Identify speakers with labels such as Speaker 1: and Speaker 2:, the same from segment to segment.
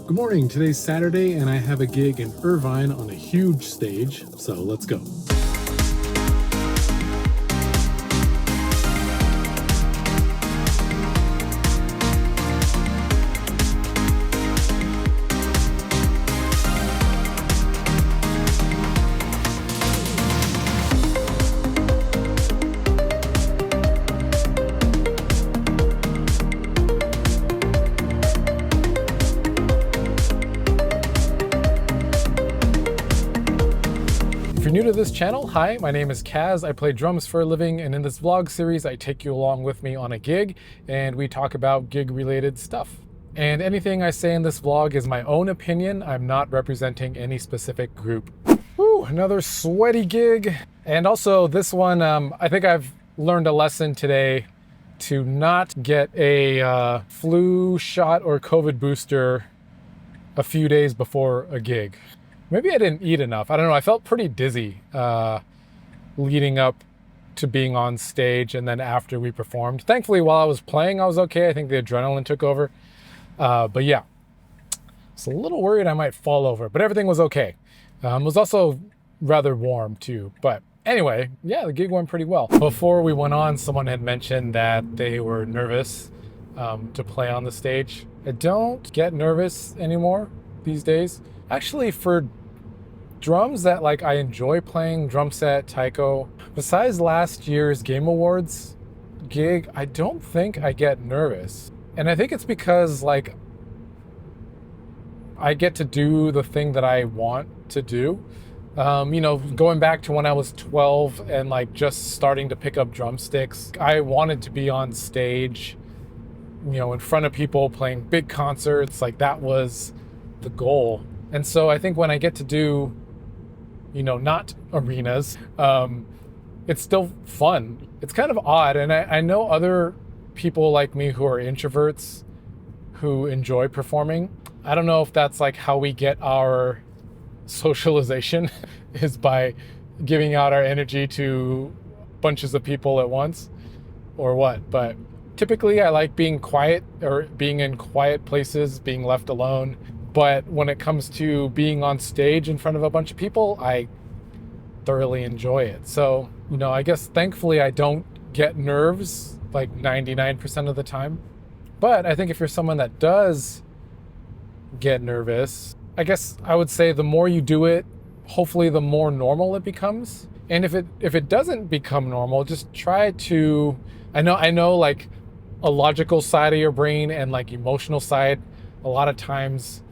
Speaker 1: Good morning, today's Saturday and I have a gig in Irvine on a huge stage, so let's go. If you're new to this channel, hi, my name is Kaz. I play drums for a living, and in this vlog series, I take you along with me on a gig, and we talk about gig-related stuff. And anything I say in this vlog is my own opinion. I'm not representing any specific group. Whew, another sweaty gig. And also this one, I think I've learned a lesson today to not get a flu shot or COVID booster a few days before a gig. Maybe I didn't eat enough. I don't know. I felt pretty dizzy leading up to being on stage and then after we performed. Thankfully, while I was playing, I was okay. I think the adrenaline took over. But yeah, I was a little worried I might fall over, but everything was okay. It was also rather warm too. But anyway, yeah, the gig went pretty well. Before we went on, someone had mentioned that they were nervous to play on the stage. I don't get nervous anymore these days. Actually, for drums that I enjoy playing, drum set, taiko, besides last year's Game Awards gig, I don't think I get nervous. And I think it's because I get to do the thing that I want to do. You know, going back to when I was 12 and just starting to pick up drumsticks, I wanted to be on stage, you know, in front of people playing big concerts. That was the goal. And so I think when I get to do, you know, not arenas, it's still fun. It's kind of odd. And I know other people like me who are introverts who enjoy performing. I don't know if that's how we get our socialization is by giving out our energy to bunches of people at once or what. But typically I like being quiet or being in quiet places, being left alone. But when it comes to being on stage in front of a bunch of people, I thoroughly enjoy it. So, you know, I guess thankfully I don't get nerves 99% of the time. But I think if you're someone that does get nervous, I guess I would say the more you do it, hopefully the more normal it becomes. And if it doesn't become normal, just try to, I know a logical side of your brain and emotional side a lot of times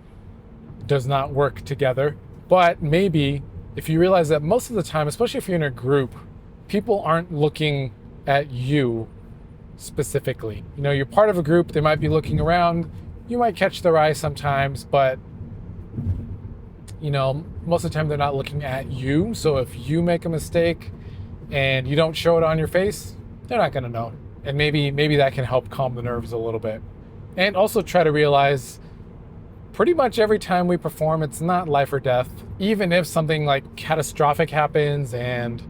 Speaker 1: does not work together. But maybe if you realize that most of the time, especially if you're in a group, people aren't looking at you specifically. You know, you're part of a group, they might be looking around, you might catch their eye sometimes, but you know, most of the time they're not looking at you. So if you make a mistake and you don't show it on your face, they're not gonna know. And maybe that can help calm the nerves a little bit. And also try to realize pretty much every time we perform, it's not life or death. Even if something catastrophic happens and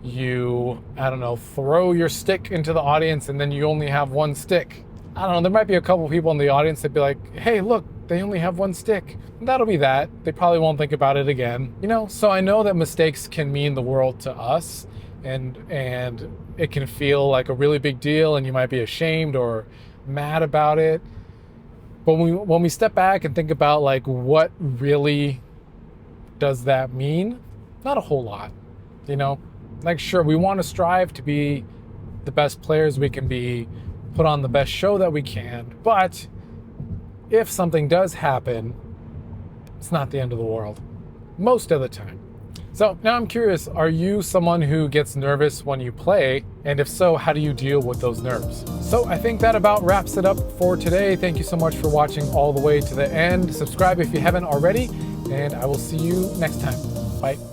Speaker 1: you, I don't know, throw your stick into the audience and then you only have one stick. I don't know, there might be a couple people in the audience that be like, hey, look, they only have one stick. And that'll be that. They probably won't think about it again. You know, so I know that mistakes can mean the world to us and it can feel like a really big deal and you might be ashamed or mad about it. But when we step back and think about what really does that mean, not a whole lot, you know? Sure, we want to strive to be the best players we can be, put on the best show that we can, but if something does happen, it's not the end of the world, most of the time. So now I'm curious, are you someone who gets nervous when you play? And if so, how do you deal with those nerves? So I think that about wraps it up for today. Thank you so much for watching all the way to the end. Subscribe if you haven't already, and I will see you next time. Bye.